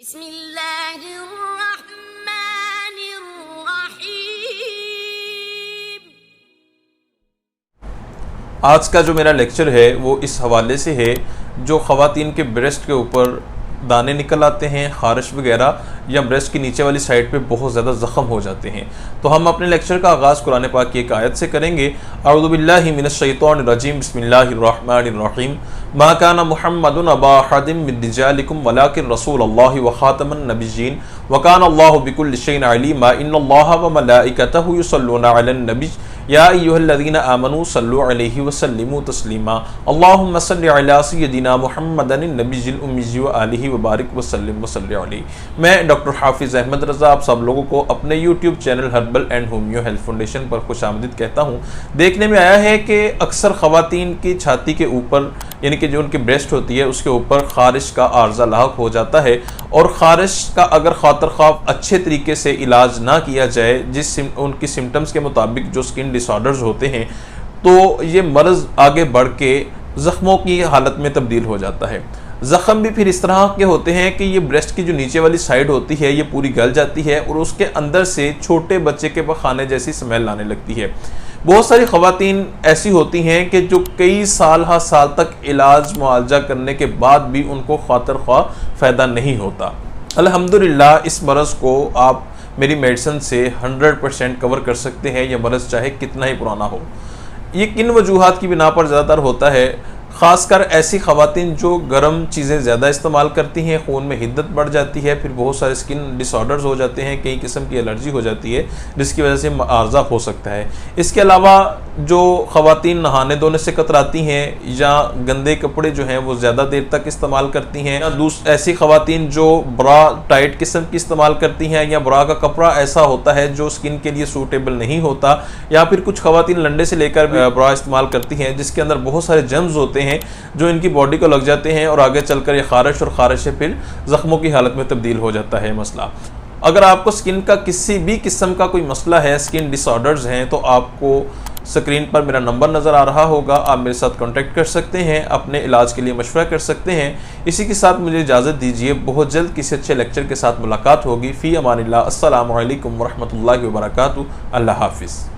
बिस्मिल्लाहिर्रहमानिर्रहीम। आज का जो मेरा लेक्चर है वो इस हवाले से है, जो ख़वातीन के ब्रेस्ट के ऊपर दाने निकल आते हैं, ख़ारिश वगैरह, या ब्रेस्ट की नीचे वाली साइड पे बहुत ज़्यादा ज़ख़म हो जाते हैं। तो हम अपने लेक्चर का आगाज़ कुरान पाक की एक आयत से करेंगे। अऊज़ु बिल्लाहि मिनश्शैतानिर्रजीम, बिस्मिल्लाहिर्रहमानिर्रहीम। मा काना मुहम्मदुन अबा अहदिम मिन रिजालिकुम वलाकिन रसूलुल्लाहि व खातमुन नबिय्यीन व काना अल्लाहु बिकुल्लि शैइन अलीमा। इन्नल्लाहा व मलाइकतहु युसल्लूना अलन नबी या अय्युहल्लज़ीना आमनू सल्लु अलैहि व सल्लिमू तस्लीमा। अल्लाहुम्मा सल्लि अला सय्यिदिना मुहम्मदिन नबिय्यिल उम्मी व आलिहि व बारिक व सल्लिम व सल्लि अलैहि। मैं डॉक्टर हाफिज़ अहमद रज़ा आप सब लोगों को अपने YouTube channel herbal and homeo health foundation पर खुशामदीद कहता हूँ। देखने में आया है कि अक्सर ख़वातीन की छाती के ऊपर, यानी कि जो उनकी ब्रेस्ट होती है उसके ऊपर ख़ारिश का आर्ज़ा लाहक हो जाता है, और ख़ारिश का अगर खातर ख्वाह अच्छे तरीके से इलाज ना किया जाए, उनकी सिम्टम्स के मुताबिक जो स्किन डिसऑर्डर्स होते हैं, तो ये मर्ज़ आगे बढ़ के ज़ख्मों की हालत में तब्दील हो जाता है। ज़ख़म भी फिर इस तरह के होते हैं कि ये ब्रेस्ट की जो नीचे वाली साइड होती है ये पूरी गल जाती है, और उसके अंदर से छोटे बच्चे के पखाने जैसी स्मेल आने लगती है। बहुत सारी ख़वातीन ऐसी होती हैं कि जो कई साल तक इलाज मुआलजा करने के बाद भी उनको खातिर ख्वाह फ़ायदा नहीं होता। अल्हम्दुलिल्लाह इस मरज़ को आप मेरी मेडिसिन से 100% कवर कर सकते हैं, यह मरज़ चाहे कितना ही पुराना हो। ये किन वजूहात की बिना पर ज़्यादातर होता है? ख़ासकर ऐसी ख़वातीन जो गर्म चीज़ें ज़्यादा इस्तेमाल करती हैं, खून में हिद्दत बढ़ जाती है, फिर बहुत सारे स्किन डिसऑर्डर्स हो जाते हैं, कई किस्म की एलर्जी हो जाती है जिसकी वजह से आर्ज़ा हो सकता है। इसके अलावा जो ख़वातीन नहाने धोने से कतराती हैं, या गंदे कपड़े जो हैं वो ज़्यादा देर तक इस्तेमाल करती हैं, या ऐसी ख़वातीन जो ब्रा टाइट किस्म की इस्तेमाल करती हैं, या ब्रा का कपड़ा ऐसा होता है जो स्किन के लिए सूटेबल नहीं होता, या फिर कुछ ख़वातीन लंडे से लेकर ब्रा इस्तेमाल करती हैं जिसके अंदर बहुत सारे जर्म्स होते हैं जो इनकी बॉडी को लग जाते हैं, और आगे चलकर ये ख़ारिश और ख़ारिश से फिर ज़ख्मों की हालत में तब्दील हो जाता है मसला। अगर आपको स्किन का किसी भी किस्म का कोई मसला है, स्किन डिसऑर्डर्स हैं, तो आपको स्क्रीन पर मेरा नंबर नज़र आ रहा होगा, आप मेरे साथ कांटेक्ट कर सकते हैं, अपने इलाज के लिए मशवरा कर सकते हैं। इसी के साथ मुझे इजाज़त दीजिए, बहुत जल्द किसी अच्छे लेक्चर के साथ मुलाकात होगी। फ़ी अमानिल्लाह। अस्सलामु अलैकुम व रहमतुल्लाहि व बरकातुहू। अल्लाह हाफ़िज़।